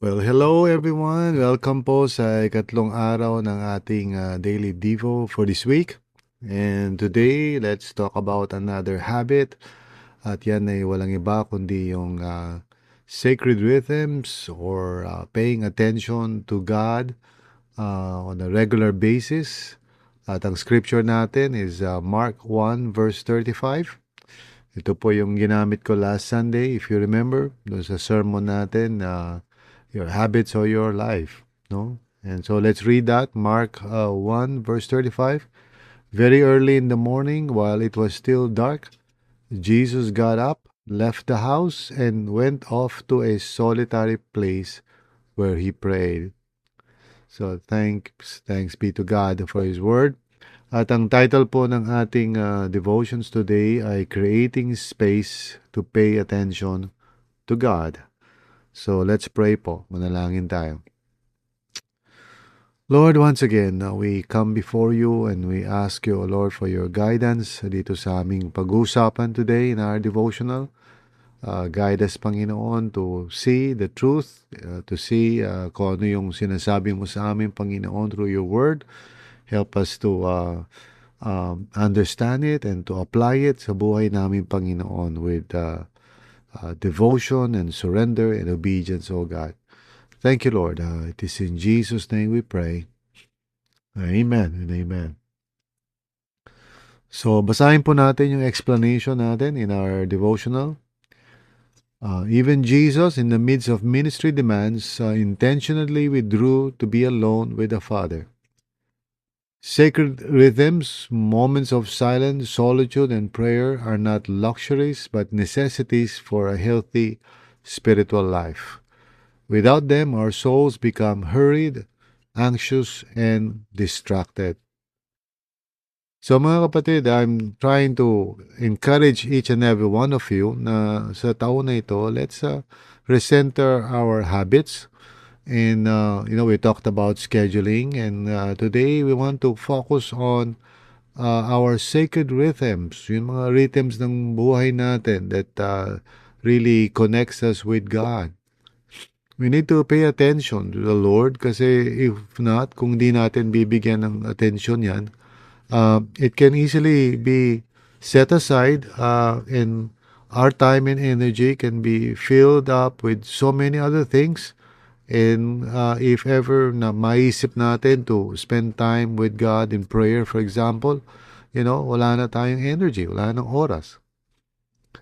Well, hello everyone. Welcome po sa ikatlong araw ng ating daily devo for this week. And today, let's talk about another habit. At yan ay walang iba kundi yung sacred rhythms or paying attention to God on a regular basis. At ang scripture natin is Mark 1 verse 35. Ito po yung ginamit ko last Sunday, if you remember, doon sa sermon natin, your habits or your life, no? And so let's read that, Mark 1, verse 35. Very early in the morning, while it was still dark, Jesus got up, left the house, and went off to a solitary place where he prayed. So thanks be to God for His Word. At ang title po ng ating devotions today ay Creating Space to Pay Attention to God. So let's pray po. Manalangin tayo. Lord, once again, we come before you and we ask you, Lord, for your guidance dito sa aming pag-uusapan today in our devotional. Guide us, Panginoon, to see the truth, to see kung ano yung sinasabi mo sa amin, Panginoon, through your word. Help us to understand it and to apply it sa buhay namin, Panginoon, with devotion and surrender and obedience, O God. Thank you, Lord. It is in Jesus' name we pray. Amen and amen. So, basahin po natin yung explanation natin in our devotional. Even Jesus, in the midst of ministry demands, intentionally withdrew to be alone with the Father. Sacred rhythms, moments of silence, solitude, and prayer are not luxuries but necessities for a healthy spiritual life. Without them, our souls become hurried, anxious, and distracted. So mga kapatid, I'm trying to encourage each and every one of you na sa taon na ito, let's recenter our habits. And, we talked about scheduling. And today, we want to focus on our sacred rhythms. Yung mga rhythms ng buhay natin that really connects us with God. We need to pay attention to the Lord kasi if not, kung di natin bibigyan ng attention yan, it can easily be set aside and our time and energy can be filled up with so many other things. And if ever na maisip natin to spend time with God in prayer, for example, wala na tayong energy, wala nang oras.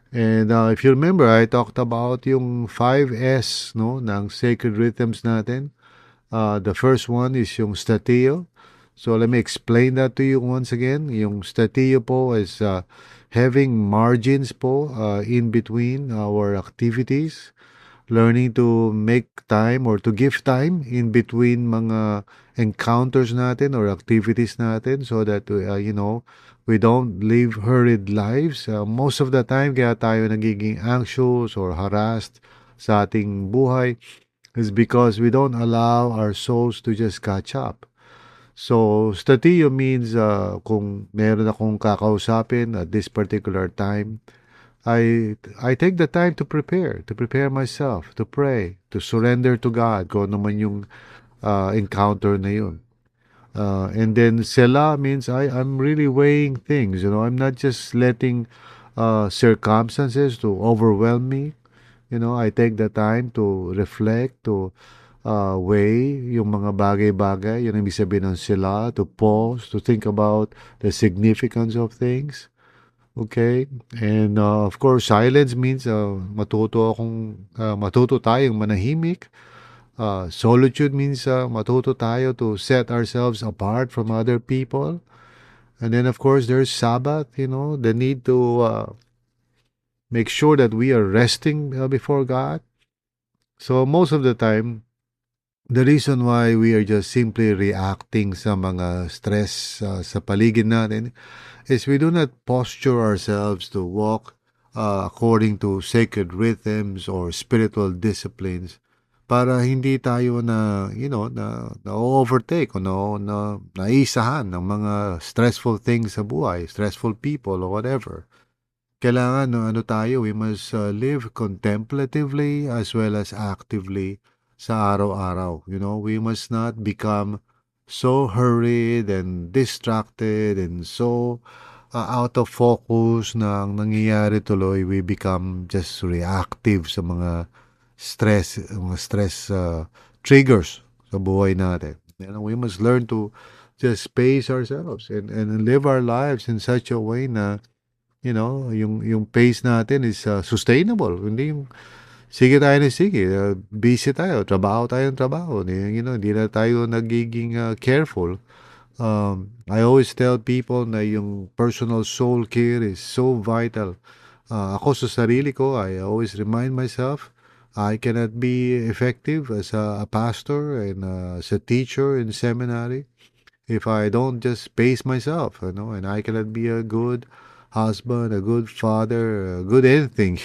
And if you remember, I talked about yung 5S, no, ng sacred rhythms natin. The first one is yung statio. So let me explain that to you once again. Yung statio po is having margins po in between our activities, learning to make time or to give time in between mga encounters natin or activities natin so that we don't live hurried lives. Most of the time kaya tayo nagiging anxious or harassed sa ating buhay is because we don't allow our souls to just catch up. So, statio means kung meron akong kakausapin at this particular time, I take the time to prepare myself, to pray, to surrender to God kung ano man yung encounter na yun. And then Selah means I'm really weighing things, I'm not just letting circumstances to overwhelm me. I take the time to reflect, to weigh yung mga bagay-bagay. Yun ang ibig sabihin ng Selah, to pause, to think about the significance of things. Okay? And of course, silence means matuto tayong manahimik. Solitude means matuto tayo to set ourselves apart from other people. And then of course, there's Sabbath, the need to make sure that we are resting before God. So most of the time, the reason why we are just simply reacting sa mga stress sa paligid natin is we do not posture ourselves to walk according to sacred rhythms or spiritual disciplines para hindi tayo na overtake o naisahan ng mga stressful things sa buhay, stressful people or whatever. Kailangan we must live contemplatively as well as actively sa araw-araw. We must not become so hurried and distracted and so out of focus na ang nangyayari tuloy, we become just reactive sa mga stress triggers sa buhay natin. We must learn to just pace ourselves and live our lives in such a way na yung pace natin is sustainable. Hindi yung sige tayo na sige, busy tayo, trabaho tayo ng trabaho. Hindi na tayo nagiging careful. I always tell people na yung personal soul care is so vital. Ako sa sarili ko, I always remind myself, I cannot be effective as a pastor and as a teacher in seminary if I don't just pace myself, and I cannot be a good husband, a good father, a good anything.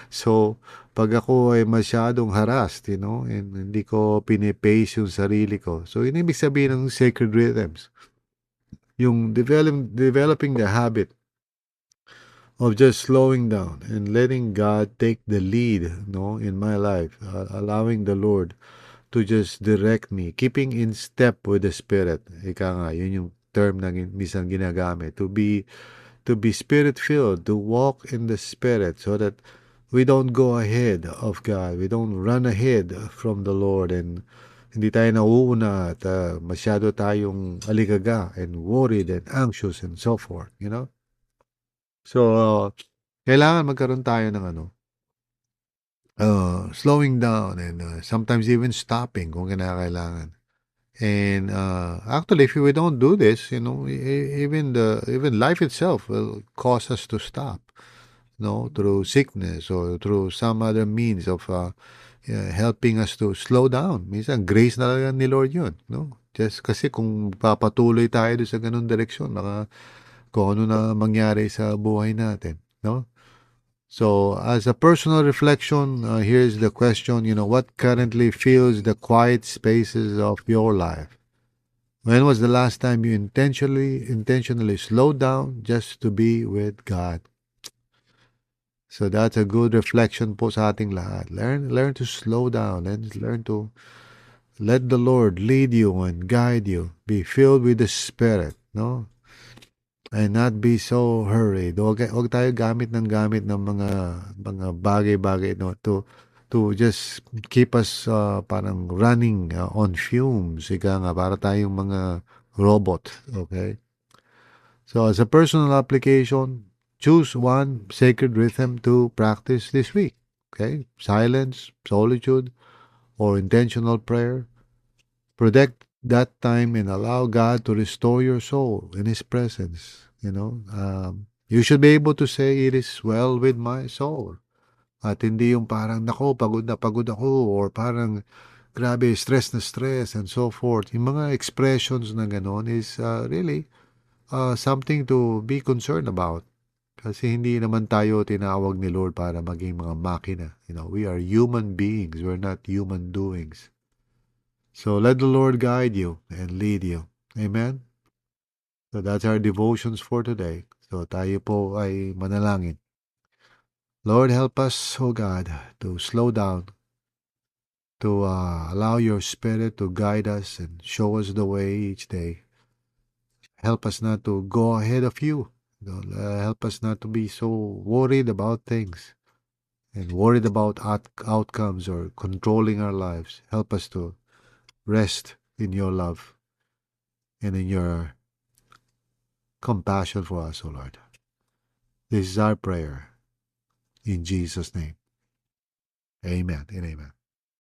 So, pag ako ay masyadong harassed, and hindi ko pinipace yung sarili ko. So, yun ibig sabihin ng sacred rhythms. Yung developing the habit of just slowing down and letting God take the lead, in my life, allowing the Lord to just direct me, keeping in step with the Spirit. Ika nga, yun yung term na minsan ginagamit. To be Spirit-filled, to walk in the Spirit so that we don't go ahead of God. We don't run ahead from the Lord and hindi tayo nauuna at masyado tayong aligaga and worried and anxious and so forth. So, kailangan magkaroon tayo ng slowing down and sometimes even stopping kung kinakailangan. And actually, if we don't do this, even life itself will cause us to stop, through sickness or through some other means of helping us to slow down. Minsan, grace na lang ni Lord yun, Just kasi kung papatuloy tayo doon sa ganun direksyon, kung ano na mangyari sa buhay natin, So, as a personal reflection, here's the question, what currently fills the quiet spaces of your life? When was the last time you intentionally slowed down just to be with God? So that's a good reflection po sa ating lahat. Learn to slow down and learn to let the Lord lead you and guide you. Be filled with the Spirit, And not be so hurried. Huwag tayo gamit ng mga bagay-bagay, to just keep us parang running on fumes. Ika nga, para tayong mga robot. Okay? So as a personal application, choose one sacred rhythm to practice this week. Okay? Silence, solitude, or intentional prayer. Protect that time and allow God to restore your soul in His presence. You should be able to say, it is well with my soul. At hindi yung parang, nako, pagod na pagod ako, or parang, grabe, stress na stress, and so forth. Yung mga expressions na ganon is really something to be concerned about. Kasi hindi naman tayo tinawag ni Lord para maging mga makina. We are human beings. We're not human doings. So let the Lord guide you and lead you. Amen? So that's our devotions for today. So tayo po ay manalangin. Lord, help us, O God, to slow down, to allow your Spirit to guide us and show us the way each day. Help us not to go ahead of you. Help us not to be so worried about things and worried about outcomes or controlling our lives. Help us to rest in your love and in your compassion for us, O Lord. This is our prayer. In Jesus' name. Amen and amen.